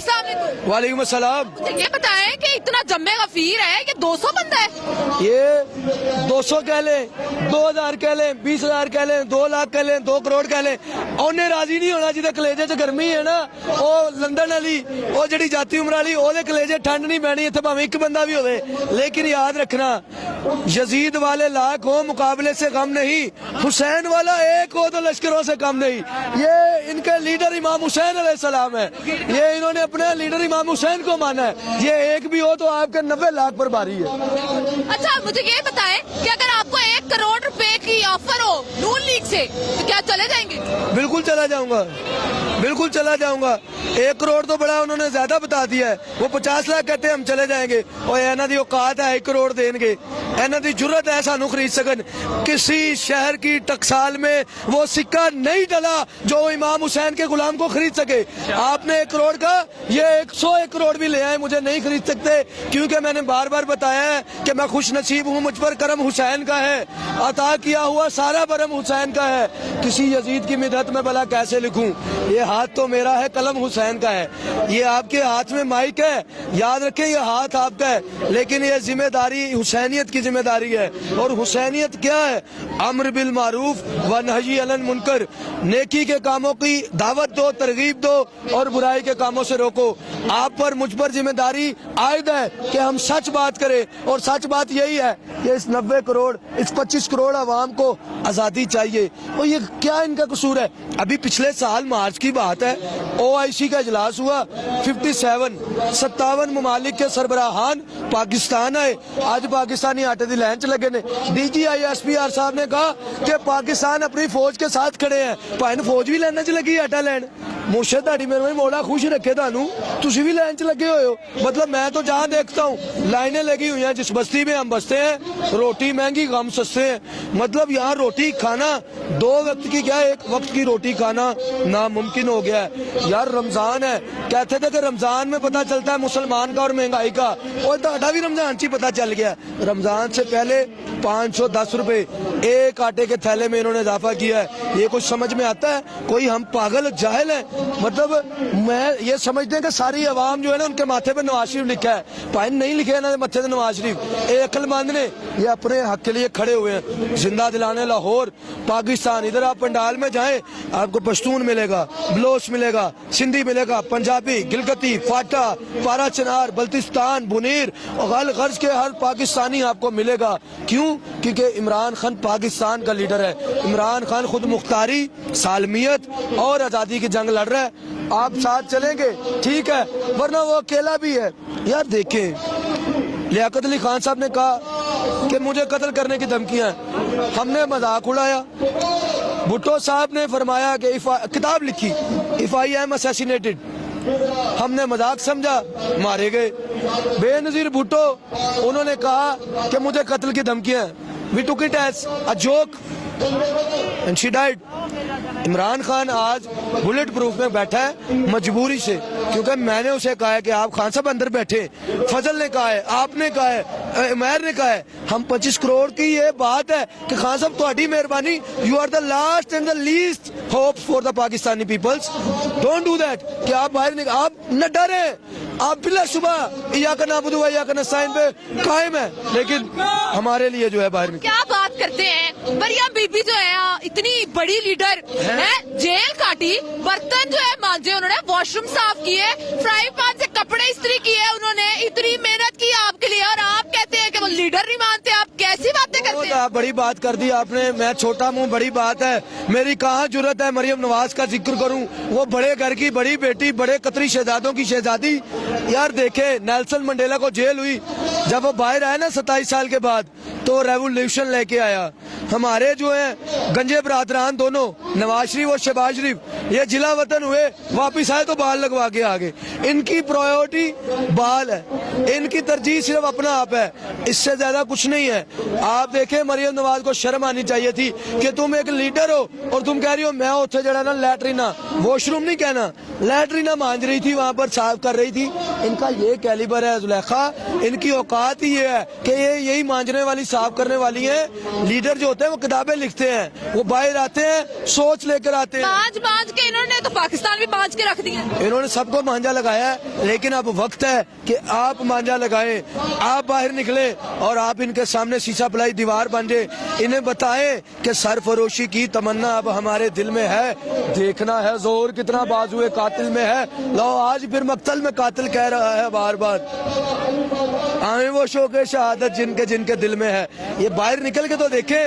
अस्सलाम वालेकुम। वालेकुम अस्सलाम। मुझे ये बताएं कि इतना जम्मे गफीर है, ये 200 बंदा है? ये 200 कह लें, 2000 कह लें, 20,000 कह लें, 2 लाख कह लें, 2 करोड़ कह लें, उन्हें राजी नहीं होना जिहदे कलेजे च गर्मी है ना, वो लंदन वाली वो जिहड़ी जाती उम्र वाली ओहदे कलेजे ठंड नहीं पैनी, इत्थे भावें एक बंदा भी होवे। लेकिन याद रखना, यजीद वाले लाख हो मुकाबले से कम नहीं, हुसैन वाला एक हो तो लश्करों से कम नहीं। ये इनके लीडर इमाम हुसैन अलैहिस्सलाम है, ये इन्होंने अपने लीडर इमाम हुसैन को माना है। ये एक भी हो तो आपके 90 लाख पर भारी है। अच्छा मुझे ये बताएं कि अगर आपको 1 करोड़ रुपए की ऑफर हो नून लीग से तो क्या चले जाएंगे? बिल्कुल चला जाऊंगा, बिल्कुल चला जाऊंगा। 1 करोड़ तो बड़ा उन्होंने ज्यादा बता दिया है, वो 50 लाख कहते हैं हम चले जाएंगे, और इन्हों की औकात है 1 करोड़ देंगे, इन्हों की जुर्रत है सानू खरीद सकन। किसी शहर की टकसाल में वो सिक्का नहीं डला जो इमाम हुसैन के गुलाम को खरीद सके। आपने 1 करोड़ का, ये 101 करोड़ भी ले आए, मुझे नहीं खरीद सकते, क्योंकि मैंने बार बार बताया है कि मैं खुश नसीब हूँ, मुझ पर करम हुसैन का है, अता किया हुआ सारा बरम हुसैन का है। किसी यजीद की मिदत में भला कैसे लिखूं, ये हाथ तो मेरा है, कलम हुसैन का है। ये आपके हाथ में माइक है, याद रखें ये हाथ आपका है, लेकिन ये जिम्मेदारी हुसैनियत की जिम्मेदारी है। और हुसैनियत क्या है? अम्र बिल मारूफ व नही अनिल मुनकर, नेकी के कामों की दावत दो, तरगीब दो, और बुराई के कामों से रोको। आप पर मुझ पर जिम्मेदारी आयद है कि हम सच बात करें, और सच बात यही है कि इस 90 करोड़, इस 25 करोड़ आवाम को आज़ादी चाहिए। और ये क्या इनका कसूर है? अभी पिछले साल मार्च की बात है, OIC का इजलास हुआ, 57 ममालिक के सरबराहान पाकिस्तान आए। आज पाकिस्तानी आटे दी लैन च लगे ने। DGI SPR साहब ने कहा कि पाकिस्तान अपनी फौज के साथ खड़े हैं। भाई फौज भी लाइन च लगी आटा लैन, मुर्शद ਤੁਹਾਡੀ मेरे मोड़ा खुश रखे थानू, तुसी भी लाइन च लगे हुए हो। मतलब मैं तो जहाँ देखता हूँ लाइनें लगी हुई हैं, जिस बस्ती में हम बसते हैं रोटी महंगी गम सस्ते हैं। मतलब यहाँ रोटी खाना 2 वक्त की क्या 1 वक्त की रोटी खाना नामुमकिन हो गया है। यार रमजान है, कहते थे कि रमजान में पता चलता है मुसलमान का और महंगाई का, और ਤੁਹਾਡਾ भी रमजान से पता चल गया। रमजान से पहले 510 रुपए एक आटे के थैले में इन्होंने इजाफा किया है। ये कुछ समझ में आता है? कोई हम पागल जाहिल हैं? मतलब मैं ये समझते हैं कि सारी आवाम जो है ना उनके माथे पे नवाज शरीफ लिखा है, भाई नहीं लिखे ना मत्थे पे नवाज शरीफ। ये अक्लमंद ने, ये अपने हक के लिए खड़े हुए हैं। जिंदा दिलाने लाहौर पाकिस्तान, इधर आप पंडाल में जाएं आपको पश्तून मिलेगा, बलोच मिलेगा, सिंधी मिलेगा, पंजाबी, गिलगती, फाटा, पारा चनार, बल्तिस्तान, बुनीर और गल गर्ज के हर पाकिस्तानी आपको मिलेगा। क्यों? क्योंकि इमरान खान पाकिस्तान का लीडर है। इमरान खान खुद मुख्तारी, सालमियत और आज़ादी की जंग लड़ रहा है। आप साथ चलेंगे ठीक है, वरना वो अकेला भी है। यार देखें, लियाकत अली खान साहब ने कहा कि मुझे कत्ल करने की धमकियां हैं, हमने मजाक उड़ाया। भुट्टो साहब ने फरमाया कि किताब लिखी इफ आई एम असैसिनेटेड, हमने मजाक समझा, मारे गए। बेनजीर भुट्टो उन्होंने कहा कि मुझे कत्ल की धमकियां, we took it as a joke and she died. Imran Khan आज बुलेट प्रूफ में बैठा है मजबूरी से, क्योंकि मैंने उसे कहा है कि आप खान साहब अंदर बैठे, फजल ने कहा है, आपने कहा है, उमैर ने कहा है। हम 25 करोड़ की ये बात है कि खान साहब तुम्हारी मेहरबानी, you are the last and the least hope for the Pakistani peoples, don't do that. कि आप बाहर आप न डरे, आप बिला सुबह या का नाबुदु व या का नस्ताईन पे कायम है, लेकिन हमारे लिए जो है बाहर में क्या बात करते हैं। मरियम बीबी जो है इतनी बड़ी लीडर है, जेल काटी, बर्तन जो है मांजे उन्होंने, वॉशरूम साफ किए, फ्राई पैन से कपड़े इस्त्री किए, उन्होंने इतनी मेहनत की आपके लिए, और आप कहते हैं कि वो लीडर नहीं मानते। आप कैसी बातें करते हैं? बड़ी बात कर दी आपने, मैं छोटा मुंह, बड़ी बात है। मेरी कहाँ जुर्रत है मरियम नवाज का जिक्र करूं? वो बड़े घर की बड़ी बेटी, बड़े कतरी शहजादों की शहजादी। यार देखे, नेल्सन मंडेला को जेल हुई, जब वो बाहर आया ना 27 साल के बाद, तो रेवोल्यूशन लेके आया। हमारे जो है गंजे बरादरान दोनों, नवाज शरीफ और शहबाज शरीफ, ये जिला वतन हुए, वापिस आए तो बाल लगवा के आ गए। इनकी प्रायोरिटी बाल है, इनकी तरजीह सिर्फ अपना आप है, इससे ज्यादा कुछ नहीं है। आप देखें, मरियम नवाज को शर्म आनी चाहिए थी कि तुम एक लीडर हो और तुम कह रही हो मैं उसे जड़ा ना लैटरीना, वॉशरूम नहीं कहना, लैटरीना मांझ रही थी, वहां पर साफ कर रही थी। इनका ये कैलिबर है जुलेखा, इनकी औकात ही ये है कि ये यही मांझने वाली, साफ करने वाली है। लीडर जो ہوتے ہیں वो किताबें लिखते हैं, वो बाहर आते हैं सोच लेकर आते हैं। बांझ के इन्होंने तो पाकिस्तान भी बांझ के रख दिया। इन्होंने सबको मांझा लगाया है, लेकिन अब वक्त है कि आप मांझा लगाएं, आप बाहर निकले और आप इनके सामने शीशा पलाई दीवार बन जाए, इन्हें बताएं कि सरफरोशी की तमन्ना अब हमारे दिल में है, देखना है जोर कितना बाजुए कातिल में है। लो आज फिर मक्तल में कातिल कह रहा है बार बार, आए वो शौक़े शहादत जिनके जिनके दिल में है। ये बाहर निकल के तो देखे,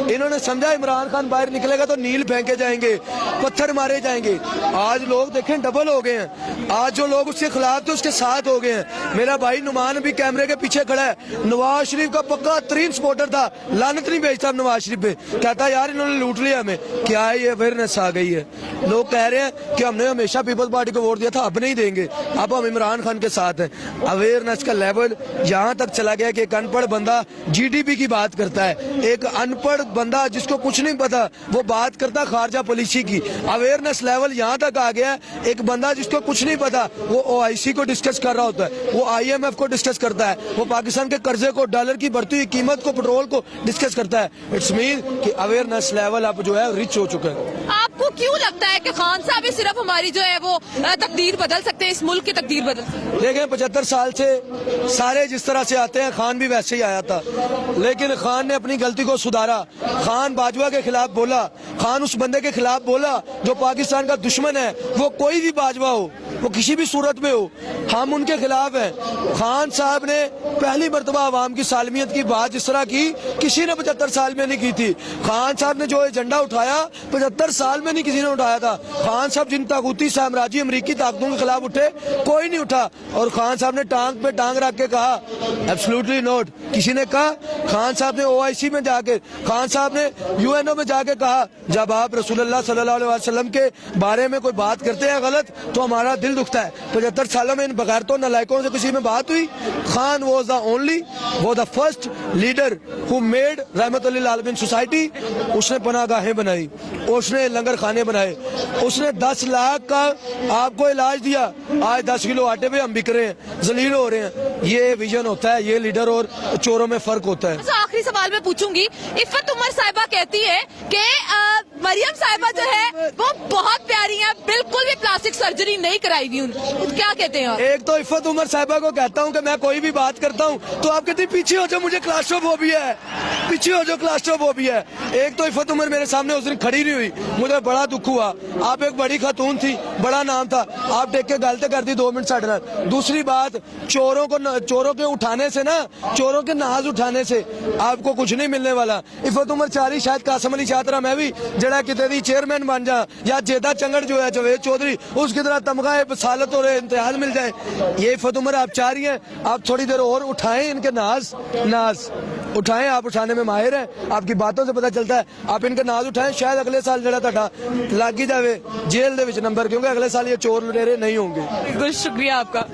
इन्होंने समझा इमरान खान बाहर निकलेगा तो नील फेंके जाएंगे, पत्थर मारे जाएंगे। आज लोग देखें डबल हो गए हैं, आज जो लोग उसके खिलाफ थे उसके साथ हो गए हैं। मेरा भाई नुमान भी कैमरे के पीछे खड़ा है, नवाज शरीफ का पक्का तरीन सपोर्टर था, लानत नहीं भेजता नवाज शरीफ पे, कहता यार इन्होंने लूट लिया हमें। क्या है ये अवेयरनेस आ गई है, लोग कह रहे हैं कि हमने हमेशा पीपल्स पार्टी को वोट दिया था, अब नहीं देंगे, अब हम इमरान खान के साथ हैं। अवेयरनेस का लेवल यहाँ तक चला गया कि एक अनपढ़ बंदा जीडीपी की बात करता है, एक अनपढ़ बंदा जिसको कुछ नहीं पता वो बात करता खारजा पॉलिसी की। अवेयरनेस लेवल यहाँ तक आ गया है, एक बंदा जिसको कुछ नहीं पता वो ओआईसी को डिस्कस कर रहा होता है, वो आईएमएफ को डिस्कस करता है, वो पाकिस्तान के कर्जे को, डॉलर की बढ़ती हुई कीमत को, पेट्रोल को डिस्कस करता है। इट्स मीन कि अवेयरनेस लेवल अब जो है रिच हो चुका है। आपको क्यों लगता है कि खान साहब ही सिर्फ हमारी जो है वो तकदीर बदल सकते हैं, इस मुल्क की तकदीर बदल सकते हैं? देखें 75 साल से सारे जिस तरह से आते हैं, खान भी वैसे ही आया था, लेकिन खान ने अपनी गलती को सुधारा। खान बाजवा के खिलाफ बोला, खान उस बंदे के खिलाफ बोला जो पाकिस्तान का दुश्मन है, वो कोई भी बाजवा हो, वो किसी भी सूरत में हो, हम उनके खिलाफ हैं। खान साहब ने पहली मर्तबा आवाम की सालमियत की बात जिस तरह की किसी ने 75 साल में नहीं की थी। खान साहब ने जो एजेंडा उठाया 75 साल में नहीं किसी ने उठाया था। खान साहब जिन ताकूती साम्राज्य अमरीकी ताकतों के खिलाफ उठे, कोई नहीं उठा, और खान साहब ने टांग पे टांग रख के कहा एब्सोल्युटली नॉट। किसी ने कहा, खान साहब ने ओआईसी में जाके, खान साहब ने यूएनओ में जाके कहा, जब आप रसूलुल्लाह सल्लल्लाहु अलैहि वसल्लम के बारे में कोई बात करते हैं गलत तो हमारा दिल दुखता है। 75 सालों में इन बगैर तो नालायकों से किसी में बात हुई? खान वॉज द ओनली, वो the first leader who made रहमतुल लिल आलमीन सोसाइटी। उसने पनाहगाहें बनाई, उसने लंगर खाने बनाए, उसने 10 लाख का आपको इलाज दिया। आज 10 किलो आटे पे हम बिक रहे हैं, जलील हो रहे हैं। ये विजन होता है, ये लीडर और चोरों में फर्क होता है। तो आखिरी सवाल मैं पूछूंगी, इफ़त उमर साहिबा कहती है कि मरियम साहिबा जो है वो बहुत प्यारी है, बिल्कुल भी प्लास्टिक सर्जरी नहीं कराई हुई उन्होंने, क्या कहते हैं आप? एक तो इफ़त उमर साहिबा को कहता हूँ कि मैं कोई भी बात करता हूँ तो आप कहते हैं पीछे हो जाओ, मुझे क्लास्ट्रोफोबिया है, पीछे हो जाओ, क्लास्ट्रोफोबिया है। एक तो इफ़त उमर मेरे सामने उस दिन खड़ी नहीं हुई, मुझे बड़ा दुख हुआ। आप एक बड़ी खातून थी, बड़ा नाम था, आप टेक के गलते कर दी 2 मिनट साढ़े रात। दूसरी बात, चोरों के उठाने से ना, चोरों के नाज उठाने से आपको कुछ नहीं मिलने वाला। इफ़त उमर चारी शायद कासम अली चातरा मैं भी जड़ा किते दी चेयरमैन बन जा, या जेदा चंगड़ जो है जवेद चौधरी उसकी तरह तमगा बसालत और इम्तियाज मिल जाए। ये इफ़त उमर आप चाह रही हैं, आप थोड़ी देर और उठाएं इनके नाज उठाएं, आप उठाने में माहिर हैं, आपकी बातों से पता चलता है। आप इनके नाज उठाएं, शायद अगले साल जड़ा तड़ा लागी जावे जेल दे विच नंबर, क्योंकि अगले साल ये चोर लुटेरे नहीं होंगे। बिल्कुल शुक्रिया आपका।